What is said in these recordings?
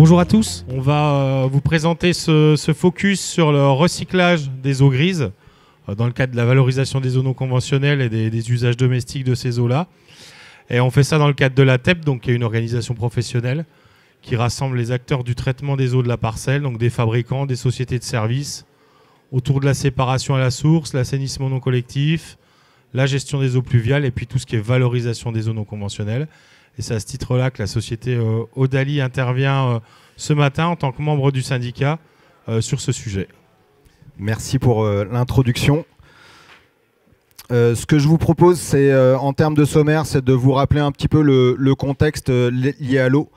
Bonjour à tous, on va vous présenter ce focus sur le recyclage des eaux grises dans le cadre de la valorisation des eaux non conventionnelles et des usages domestiques de ces eaux-là. Et on fait ça dans le cadre de la TEP, donc, qui est une organisation professionnelle qui rassemble les acteurs du traitement des eaux de la parcelle, donc des fabricants, des sociétés de services, autour de la séparation à la source, l'assainissement non collectif, la gestion des eaux pluviales et puis tout ce qui est valorisation des eaux non conventionnelles. Et c'est à ce titre-là que la société Odali intervient ce matin en tant que membre du syndicat sur ce sujet. Merci pour l'introduction. Ce que je vous propose, c'est en termes de sommaire, c'est de vous rappeler un petit peu le contexte lié à l'eau.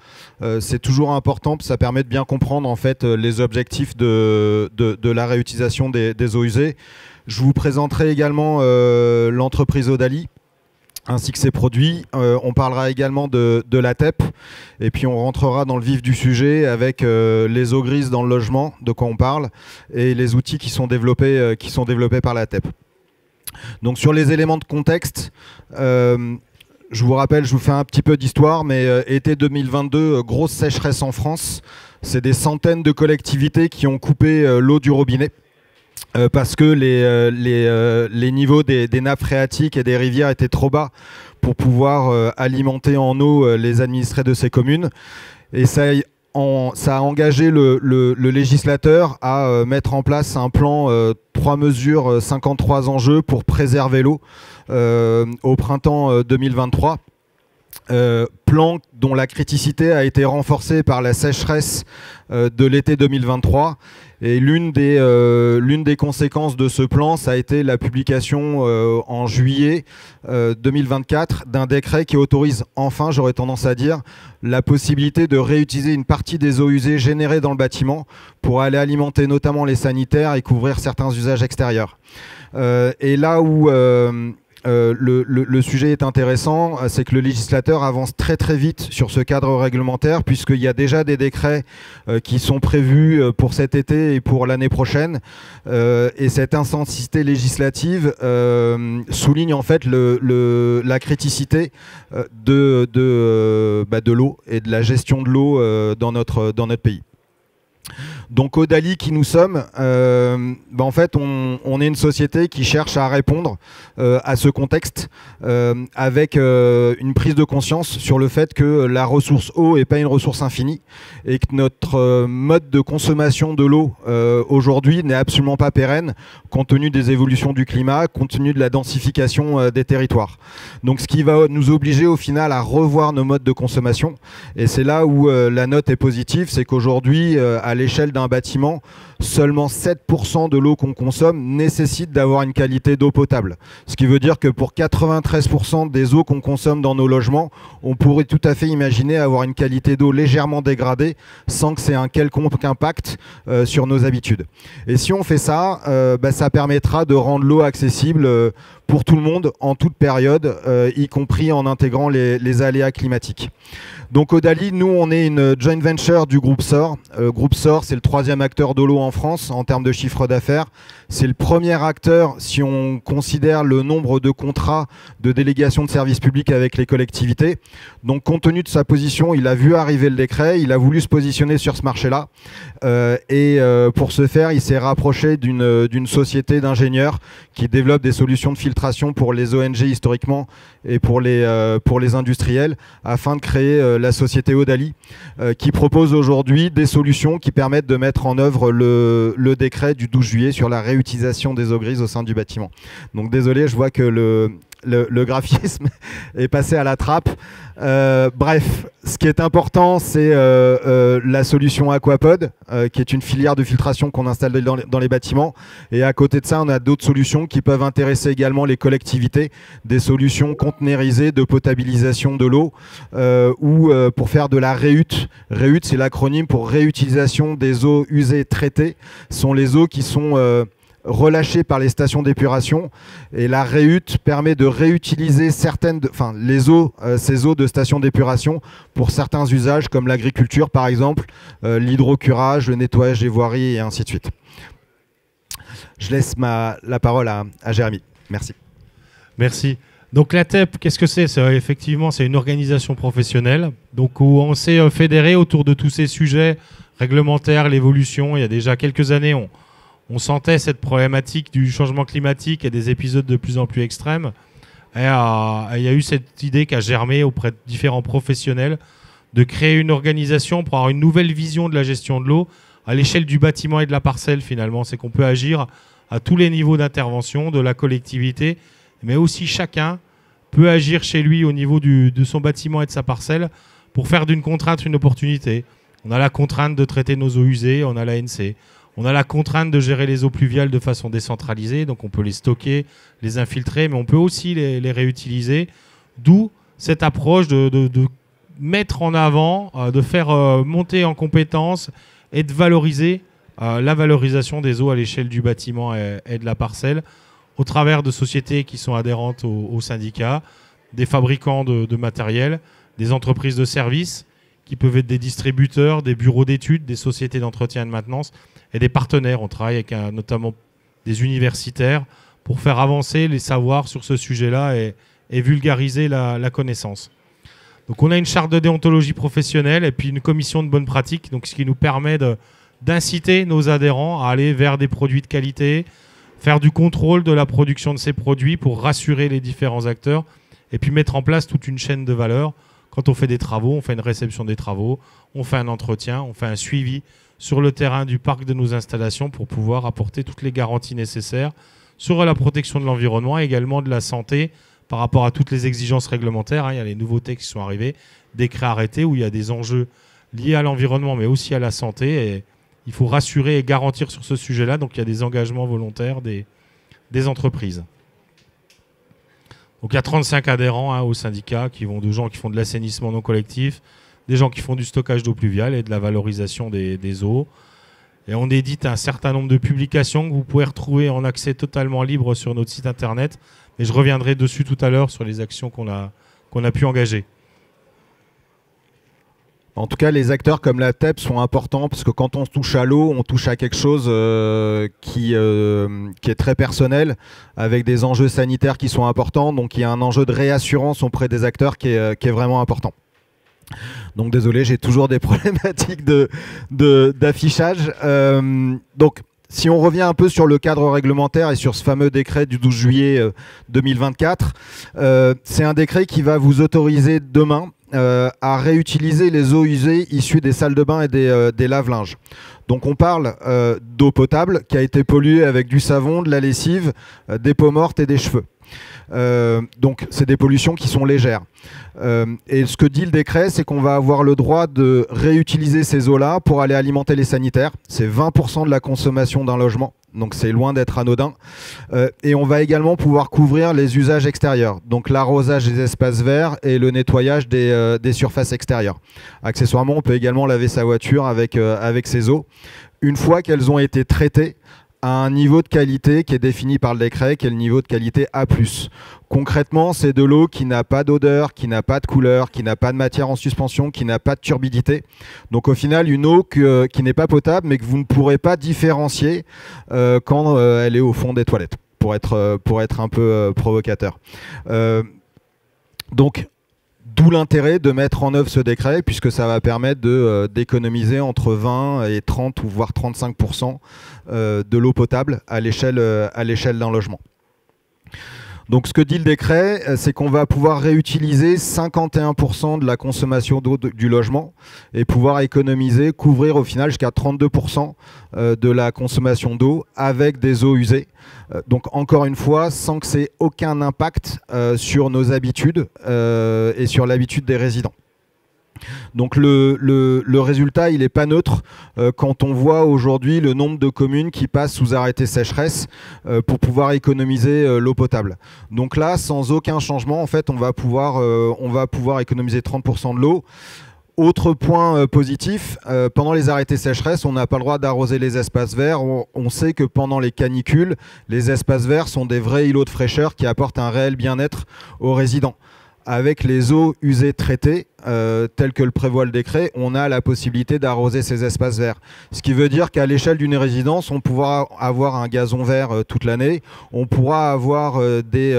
C'est toujours important, ça permet de bien comprendre en fait les objectifs de la réutilisation des eaux usées. Je vous présenterai également l'entreprise Odali ainsi que ses produits. On parlera également de la TEP et puis on rentrera dans le vif du sujet avec les eaux grises dans le logement, de quoi on parle, et les outils qui sont développés par la TEP. Donc sur les éléments de contexte, je vous rappelle, je vous fais un petit peu d'histoire, mais été 2022, grosse sécheresse en France. C'est des centaines de collectivités qui ont coupé l'eau du robinet. Parce que les niveaux des nappes phréatiques et des rivières étaient trop bas pour pouvoir alimenter en eau les administrés de ces communes. Et ça a engagé le législateur à mettre en place un plan 3 mesures, 53 enjeux pour préserver l'eau au printemps 2023. Plan dont la criticité a été renforcée par la sécheresse de l'été 2023. Et l'une des conséquences de ce plan, ça a été la publication en juillet 2024 d'un décret qui autorise enfin, j'aurais tendance à dire, la possibilité de réutiliser une partie des eaux usées générées dans le bâtiment pour aller alimenter notamment les sanitaires et couvrir certains usages extérieurs. Et là où le sujet est intéressant, c'est que le législateur avance très très vite sur ce cadre réglementaire puisqu'il y a déjà des décrets qui sont prévus pour cet été et pour l'année prochaine, et cette intensité législative souligne en fait la criticité de l'eau et de la gestion de l'eau dans notre pays. Donc Odali, qui nous sommes, en fait on est une société qui cherche à répondre à ce contexte avec une prise de conscience sur le fait que la ressource eau n'est pas une ressource infinie et que notre mode de consommation de l'eau aujourd'hui n'est absolument pas pérenne compte tenu des évolutions du climat, compte tenu de la densification des territoires. Donc ce qui va nous obliger au final à revoir nos modes de consommation, et c'est là où la note est positive, c'est qu'aujourd'hui à l'échelle d'un bâtiment, seulement 7% de l'eau qu'on consomme nécessite d'avoir une qualité d'eau potable. Ce qui veut dire que pour 93% des eaux qu'on consomme dans nos logements, on pourrait tout à fait imaginer avoir une qualité d'eau légèrement dégradée sans que c'est un quelconque impact sur nos habitudes. Et si on fait ça, ça permettra de rendre l'eau accessible pour tout le monde en toute période, y compris en intégrant les aléas climatiques. Donc Odali, nous on est une joint venture du groupe SOR. Groupe SOR, c'est le 3e acteur de l'eau en France en termes de chiffre d'affaires. C'est le premier acteur si on considère le nombre de contrats de délégation de services publics avec les collectivités. Donc compte tenu de sa position, il a vu arriver le décret, il a voulu se positionner sur ce marché-là. Pour ce faire, il s'est rapproché d'une société d'ingénieurs qui développe des solutions de filtration pour les ONG historiquement et pour les industriels, afin de créer la société Odali, qui propose aujourd'hui des solutions qui permettent de mettre en œuvre le décret du 12 juillet sur la réutilisation des eaux grises au sein du bâtiment. Donc désolé, je vois que le graphisme est passé à la trappe. Bref, ce qui est important, c'est la solution Aquapod, qui est une filière de filtration qu'on installe dans les bâtiments. Et à côté de ça, on a d'autres solutions qui peuvent intéresser également les collectivités, des solutions conteneurisées de potabilisation de l'eau, ou pour faire de la REUT. REUT, c'est l'acronyme pour réutilisation des eaux usées traitées. Ce sont les eaux qui sont relâchées par les stations d'épuration, et la REUT permet de réutiliser ces eaux de stations d'épuration pour certains usages comme l'agriculture par exemple, l'hydrocurage, le nettoyage des voiries et ainsi de suite. Je laisse la parole à Jérémy. Merci. Merci. Donc la TEP, qu'est-ce que c'est? Effectivement, c'est une organisation professionnelle donc, où on s'est fédéré autour de tous ces sujets réglementaires, l'évolution. Il y a déjà quelques années, on sentait cette problématique du changement climatique et des épisodes de plus en plus extrêmes. Et il y a eu cette idée qui a germé auprès de différents professionnels de créer une organisation pour avoir une nouvelle vision de la gestion de l'eau à l'échelle du bâtiment et de la parcelle finalement. C'est qu'on peut agir à tous les niveaux d'intervention de la collectivité, mais aussi chacun peut agir chez lui au niveau de son bâtiment et de sa parcelle pour faire d'une contrainte une opportunité. On a la contrainte de traiter nos eaux usées, on a l'ANC. On a la contrainte de gérer les eaux pluviales de façon décentralisée, donc on peut les stocker, les infiltrer, mais on peut aussi les réutiliser. D'où cette approche de mettre en avant, de faire monter en compétences et de valoriser la valorisation des eaux à l'échelle du bâtiment et de la parcelle au travers de sociétés qui sont adhérentes au syndicat, des fabricants de matériel, des entreprises de services qui peuvent être des distributeurs, des bureaux d'études, des sociétés d'entretien et de maintenance et des partenaires. On travaille avec notamment des universitaires pour faire avancer les savoirs sur ce sujet-là et vulgariser la connaissance. Donc on a une charte de déontologie professionnelle et puis une commission de bonne pratique, donc ce qui nous permet d'inciter nos adhérents à aller vers des produits de qualité, faire du contrôle de la production de ces produits pour rassurer les différents acteurs et puis mettre en place toute une chaîne de valeur. Quand on fait des travaux, on fait une réception des travaux, on fait un entretien, on fait un suivi sur le terrain du parc de nos installations pour pouvoir apporter toutes les garanties nécessaires sur la protection de l'environnement et également de la santé par rapport à toutes les exigences réglementaires. Il y a les nouveaux textes qui sont arrivés, décrets arrêtés où il y a des enjeux liés à l'environnement mais aussi à la santé. Et il faut rassurer et garantir sur ce sujet-là. Donc il y a des engagements volontaires des entreprises. Donc il y a 35 adhérents au syndicat qui vont de gens qui font de l'assainissement non collectif, des gens qui font du stockage d'eau pluviale et de la valorisation des eaux. Et on édite un certain nombre de publications que vous pouvez retrouver en accès totalement libre sur notre site internet. Et je reviendrai dessus tout à l'heure sur les actions qu'on a pu engager. En tout cas, les acteurs comme la TEP sont importants parce que quand on touche à l'eau, on touche à quelque chose qui est très personnel, avec des enjeux sanitaires qui sont importants. Donc il y a un enjeu de réassurance auprès des acteurs qui est vraiment important. Donc désolé, j'ai toujours des problématiques d'affichage. Donc si on revient un peu sur le cadre réglementaire et sur ce fameux décret du 12 juillet 2024, c'est un décret qui va vous autoriser demain à réutiliser les eaux usées issues des salles de bain et des lave-linges. Donc on parle d'eau potable qui a été polluée avec du savon, de la lessive, des peaux mortes et des cheveux. Donc c'est des pollutions qui sont légères. Et ce que dit le décret, c'est qu'on va avoir le droit de réutiliser ces eaux-là pour aller alimenter les sanitaires. C'est 20% de la consommation d'un logement, donc c'est loin d'être anodin. Et on va également pouvoir couvrir les usages extérieurs, donc l'arrosage des espaces verts et le nettoyage des surfaces extérieures. Accessoirement, on peut également laver sa voiture avec ces eaux, une fois qu'elles ont été traitées à un niveau de qualité qui est défini par le décret, qui est le niveau de qualité A+. Concrètement, c'est de l'eau qui n'a pas d'odeur, qui n'a pas de couleur, qui n'a pas de matière en suspension, qui n'a pas de turbidité. Donc au final, une eau qui n'est pas potable, mais que vous ne pourrez pas différencier quand elle est au fond des toilettes, pour être un peu provocateur. Donc, d'où l'intérêt de mettre en œuvre ce décret, puisque ça va permettre d'économiser entre 20 et 30 ou voire 35% de l'eau potable à l'échelle d'un logement. Donc ce que dit le décret, c'est qu'on va pouvoir réutiliser 51% de la consommation d'eau du logement et pouvoir économiser, couvrir au final jusqu'à 32% de la consommation d'eau avec des eaux usées. Donc encore une fois, sans que ça ait aucun impact sur nos habitudes et sur l'habitude des résidents. Donc le résultat, il n'est pas neutre quand on voit aujourd'hui le nombre de communes qui passent sous arrêté sécheresse pour pouvoir économiser l'eau potable. Donc là, sans aucun changement, en fait, on va pouvoir économiser 30% de l'eau. Autre point positif, pendant les arrêtés sécheresse, on n'a pas le droit d'arroser les espaces verts. On sait que pendant les canicules, les espaces verts sont des vrais îlots de fraîcheur qui apportent un réel bien-être aux résidents. avec les eaux usées traitées, telles que le prévoit le décret, on a la possibilité d'arroser ces espaces verts. Ce qui veut dire qu'à l'échelle d'une résidence, on pourra avoir un gazon vert toute l'année, on pourra avoir des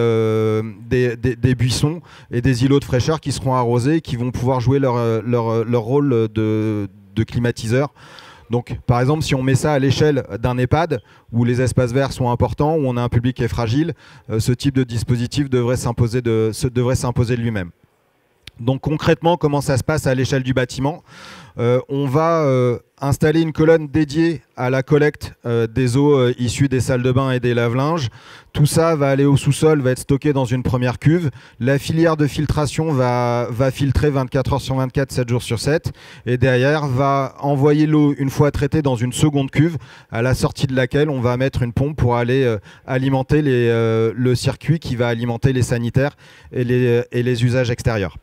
buissons et des îlots de fraîcheur qui seront arrosés, qui vont pouvoir jouer leur rôle de climatiseur. Donc, par exemple, si on met ça à l'échelle d'un EHPAD, où les espaces verts sont importants, où on a un public qui est fragile, ce type de dispositif devrait s'imposer de lui-même. Donc concrètement, comment ça se passe à l'échelle du bâtiment? On va installer une colonne dédiée à la collecte des eaux issues des salles de bain et des lave-linges. Tout ça va aller au sous-sol, va être stocké dans une première cuve. La filière de filtration va filtrer 24 heures sur 24, 7 jours sur 7. Et derrière, va envoyer l'eau une fois traitée dans une seconde cuve, à la sortie de laquelle on va mettre une pompe pour aller alimenter le circuit qui va alimenter les sanitaires et les usages extérieurs.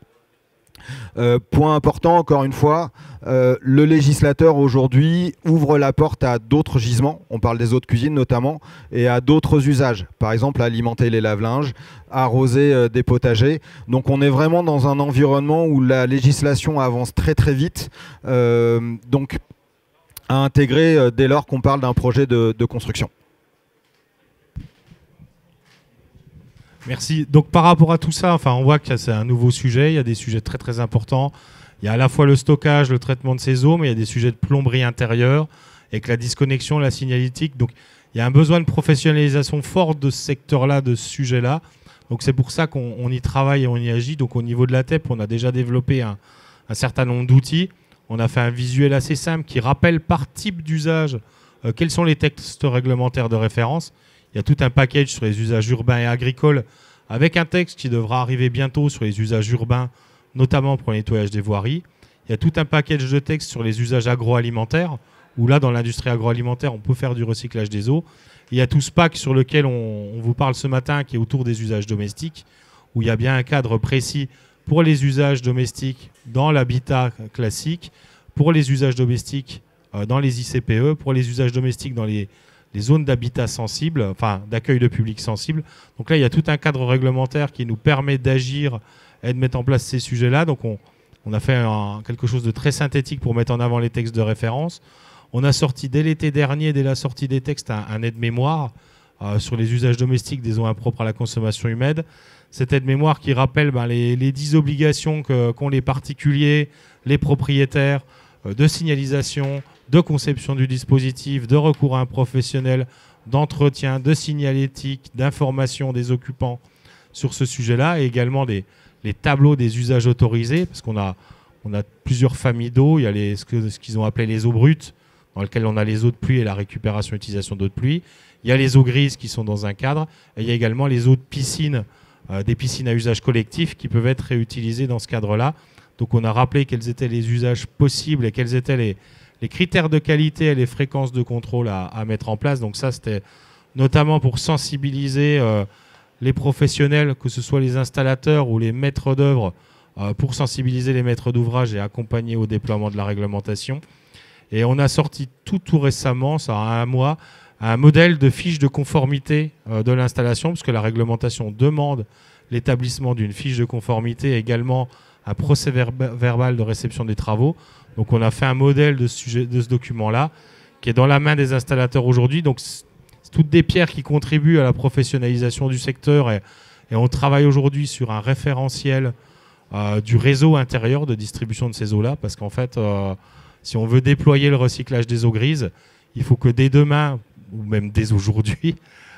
Point important, encore une fois, le législateur aujourd'hui ouvre la porte à d'autres gisements, on parle des eaux de cuisine notamment, et à d'autres usages, par exemple alimenter les lave-linges, arroser des potagers. Donc on est vraiment dans un environnement où la législation avance très très vite, donc à intégrer dès lors qu'on parle d'un projet de construction. Merci. Donc par rapport à tout ça, enfin, on voit que c'est un nouveau sujet, il y a des sujets très très importants. Il y a à la fois le stockage, le traitement de ces eaux, mais il y a des sujets de plomberie intérieure, avec la disconnexion, la signalétique. Donc il y a un besoin de professionnalisation forte de ce secteur-là, de ce sujet-là. Donc c'est pour ça qu'on y travaille et on y agit. Donc au niveau de la TEP, on a déjà développé un certain nombre d'outils. On a fait un visuel assez simple qui rappelle par type d'usage quels sont les textes réglementaires de référence. Il y a tout un package sur les usages urbains et agricoles, avec un texte qui devra arriver bientôt sur les usages urbains, notamment pour le nettoyage des voiries. Il y a tout un package de textes sur les usages agroalimentaires, où là, dans l'industrie agroalimentaire, on peut faire du recyclage des eaux. Il y a tout ce pack sur lequel on vous parle ce matin, qui est autour des usages domestiques, où il y a bien un cadre précis pour les usages domestiques dans l'habitat classique, pour les usages domestiques dans les ICPE, pour les usages domestiques dans les zones d'habitat sensibles, enfin d'accueil de public sensible. Donc là, il y a tout un cadre réglementaire qui nous permet d'agir et de mettre en place ces sujets-là. Donc on a fait quelque chose de très synthétique pour mettre en avant les textes de référence. On a sorti dès l'été dernier, dès la sortie des textes, un aide-mémoire sur les usages domestiques des eaux impropres à la consommation humaine. Cette aide-mémoire qui rappelle les 10 obligations qu'ont les particuliers, les propriétaires, de signalisation, de conception du dispositif, de recours à un professionnel, d'entretien, de signalétique, d'information des occupants sur ce sujet-là, et également les tableaux des usages autorisés, parce qu'on a plusieurs familles d'eau. Il y a ce qu'ils ont appelé les eaux brutes, dans lesquelles on a les eaux de pluie et la récupération et utilisation d'eau de pluie. Il y a les eaux grises qui sont dans un cadre, et il y a également les eaux de piscine, des piscines à usage collectif qui peuvent être réutilisées dans ce cadre-là. Donc on a rappelé quels étaient les usages possibles et quels étaient les critères de qualité et les fréquences de contrôle à mettre en place. Donc ça, c'était notamment pour sensibiliser les professionnels, que ce soit les installateurs ou les maîtres d'œuvre, pour sensibiliser les maîtres d'ouvrage et accompagner au déploiement de la réglementation. Et on a sorti tout récemment, ça a un mois, un modèle de fiche de conformité de l'installation, parce que la réglementation demande l'établissement d'une fiche de conformité, également un procès verbal de réception des travaux. Donc on a fait un modèle de ce document-là, qui est dans la main des installateurs aujourd'hui. Donc c'est toutes des pierres qui contribuent à la professionnalisation du secteur, et on travaille aujourd'hui sur un référentiel du réseau intérieur de distribution de ces eaux-là, parce qu'en fait, si on veut déployer le recyclage des eaux grises, il faut que dès demain, ou même dès aujourd'hui,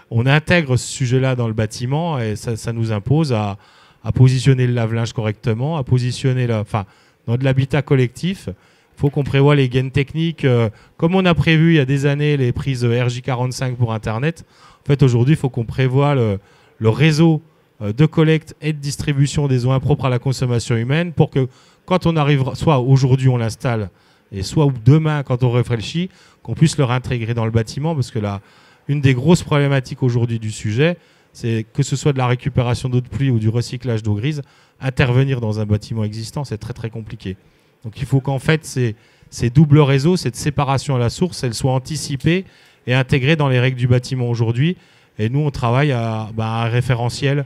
on intègre ce sujet-là dans le bâtiment, et ça nous impose à positionner le lave-linge correctement, à positionner dans de l'habitat collectif. Il faut qu'on prévoie les gaines techniques, comme on a prévu il y a des années les prises RJ45 pour Internet. En fait, aujourd'hui, il faut qu'on prévoie le réseau de collecte et de distribution des eaux impropres à la consommation humaine, pour que quand on arrivera, soit aujourd'hui on l'installe, et soit demain quand on réfléchit, qu'on puisse le réintégrer dans le bâtiment, parce que là, une des grosses problématiques aujourd'hui du sujet, c'est que ce soit de la récupération d'eau de pluie ou du recyclage d'eau grise, intervenir dans un bâtiment existant, c'est très très compliqué. Donc il faut qu'en fait ces doubles réseaux, cette séparation à la source, elles soient anticipées et intégrées dans les règles du bâtiment aujourd'hui. Et nous, on travaille à un référentiel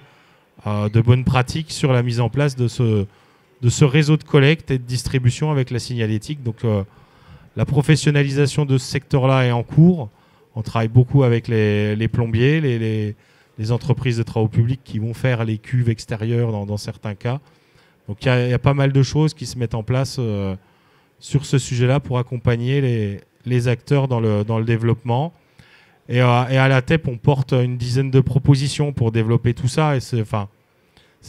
de bonnes pratiques sur la mise en place de ce réseau de collecte et de distribution avec la signalétique. Donc la professionnalisation de ce secteur-là est en cours. On travaille beaucoup avec les plombiers, les entreprises de travaux publics qui vont faire les cuves extérieures dans certains cas. Donc il y a pas mal de choses qui se mettent en place sur ce sujet-là pour accompagner les acteurs dans le développement. Et à la TEP, on porte une dizaine de propositions pour développer tout ça. Et c'est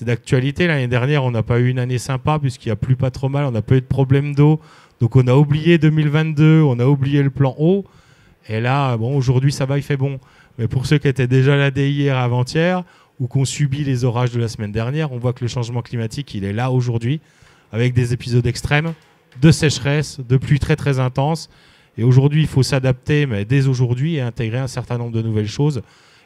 d'actualité. L'année dernière, on n'a pas eu une année sympa puisqu'il n'y a plus pas trop mal. On n'a pas eu de problème d'eau. Donc on a oublié 2022, on a oublié le plan eau. Et là, bon, aujourd'hui, ça va, il fait bon. Mais pour ceux qui étaient déjà là dès hier, avant-hier, ou qui ont subi les orages de la semaine dernière, on voit que le changement climatique, il est là aujourd'hui, avec des épisodes extrêmes, de sécheresse, de pluies très très intenses. Et aujourd'hui, il faut s'adapter, mais dès aujourd'hui, et intégrer un certain nombre de nouvelles choses.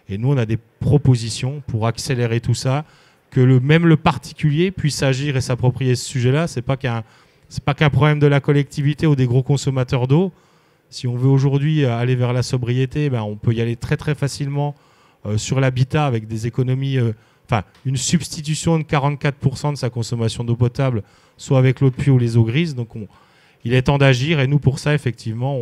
Et nous, on a des propositions pour accélérer tout ça, que même le particulier puisse agir et s'approprier ce sujet-là. C'est pas qu'un problème de la collectivité ou des gros consommateurs d'eau. Si on veut aujourd'hui aller vers la sobriété, on peut y aller très très facilement sur l'habitat avec des économies, une substitution de 44% de sa consommation d'eau potable, soit avec l'eau de pluie ou les eaux grises. Donc il est temps d'agir et nous pour ça effectivement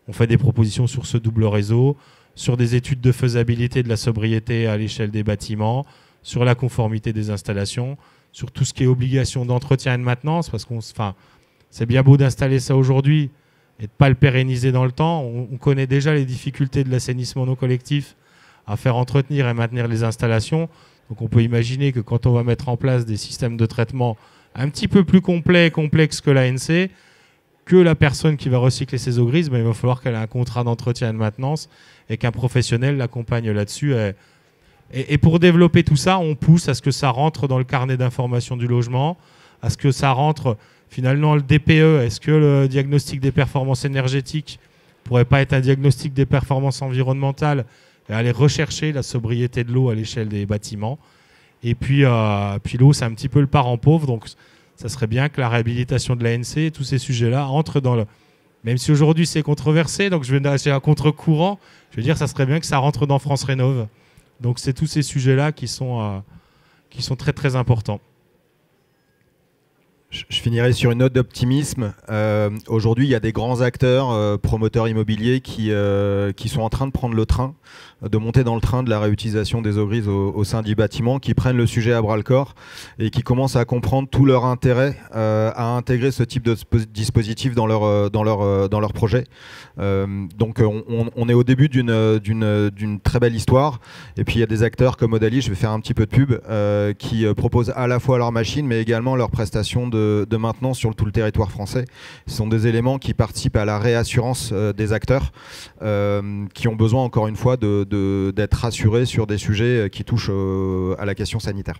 on fait des propositions sur ce double réseau, sur des études de faisabilité de la sobriété à l'échelle des bâtiments, sur la conformité des installations, sur tout ce qui est obligation d'entretien et de maintenance, parce c'est bien beau d'installer ça aujourd'hui et de ne pas le pérenniser dans le temps. On connaît déjà les difficultés de l'assainissement non collectif à faire entretenir et maintenir les installations. Donc on peut imaginer que quand on va mettre en place des systèmes de traitement un petit peu plus complets et complexes que l'ANC, que la personne qui va recycler ses eaux grises, il va falloir qu'elle ait un contrat d'entretien et de maintenance et qu'un professionnel l'accompagne là-dessus. Et pour développer tout ça, on pousse à ce que ça rentre dans le carnet d'information du logement, à ce que ça rentre finalement le DPE. Est-ce que le diagnostic des performances énergétiques ne pourrait pas être un diagnostic des performances environnementales et aller rechercher la sobriété de l'eau à l'échelle des bâtiments? Et puis l'eau, c'est un petit peu le parent pauvre, donc ça serait bien que la réhabilitation de l'ANC, tous ces sujets-là entrent dans le... Même si aujourd'hui c'est controversé, donc je vais nager à contre-courant, je veux dire, ça serait bien que ça rentre dans France Rénov'. Donc c'est tous ces sujets-là qui sont très très importants. Je finirai sur une note d'optimisme. Aujourd'hui, il y a des grands acteurs, promoteurs immobiliers qui sont en train de prendre le train, de monter dans le train de la réutilisation des eaux grises au sein du bâtiment, qui prennent le sujet à bras-le-corps et qui commencent à comprendre tout leur intérêt à intégrer ce type de dispositif dans leur projet. Donc on est au début d'une très belle histoire. Et puis il y a des acteurs comme Odali, je vais faire un petit peu de pub, qui proposent à la fois leurs machines mais également leurs prestations de maintenance sur tout le territoire français. Ce sont des éléments qui participent à la réassurance des acteurs qui ont besoin encore une fois d'être rassurés sur des sujets qui touchent à la question sanitaire.